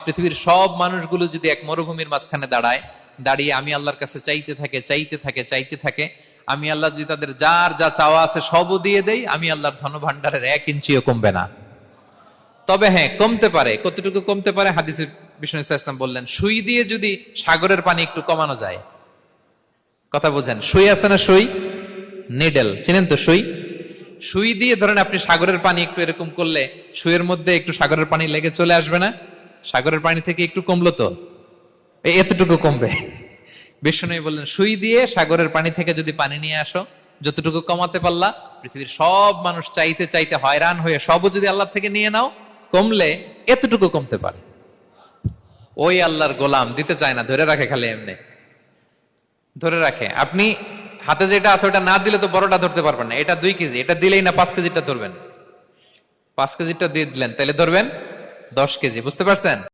পৃথিবীর সব মানুষগুলো যদি এক মরুভূমির মাঝখানে দাঁড়িয়ে আমি আল্লাহর কাছে চাইতে থাকে, আমি আল্লাহ যদি তাদের যার যা চাওয়া আছে সবও দিয়ে দেই, আমি আল্লাহর ধনভাণ্ডারের 1 ইঞ্চিও কমবে না। তবে হ্যাঁ, কমতে পারে। কতটুকু কমতে পারে? হাদিসে বিষ্ণু ইসলাম বললেন, সুই দিয়ে যদি সাগরের পানি একটু কমানো যায়। কথা বুঝেন? সুই আছে না, সুই, নিডেল, চিনেন তো সুই? সুই দিয়ে ধরেন আপনি সাগরের পানি একটু এরকম করলে সুইয়ের মধ্যে একটু সাগরের পানি লেগে চলে আসবে না? সাগরের পানি থেকে একটু কমলো তো, এতটুকু কমবে। বিষ্ণু বললেন, সুই দিয়ে সাগরের পানি থেকে যদি পানি নিয়ে আসো, যতটুকু কমাতে পারলা, পৃথিবীর সব মানুষ চাইতে হয়রান হয়ে সবও যদি আল্লাহ থেকে নিয়ে নাও, কমলে এতটুকু কমতে পারে। ওই আল্লাহর গোলাম দিতে চায় না, ধরে রাখে, খালি এমনি ধরে রাখে। আপনি হাতে যেটা আছে ওটা না দিলে তো বড়টা ধরতে পারবেন না। এটা 2 কেজি, এটা দিলেই না 5 কেজিটা ধরবেন। 5 কেজিটা দিয়ে দিলেন, তাহলে ধরবেন 10 কেজি। বুঝতে পারছেন?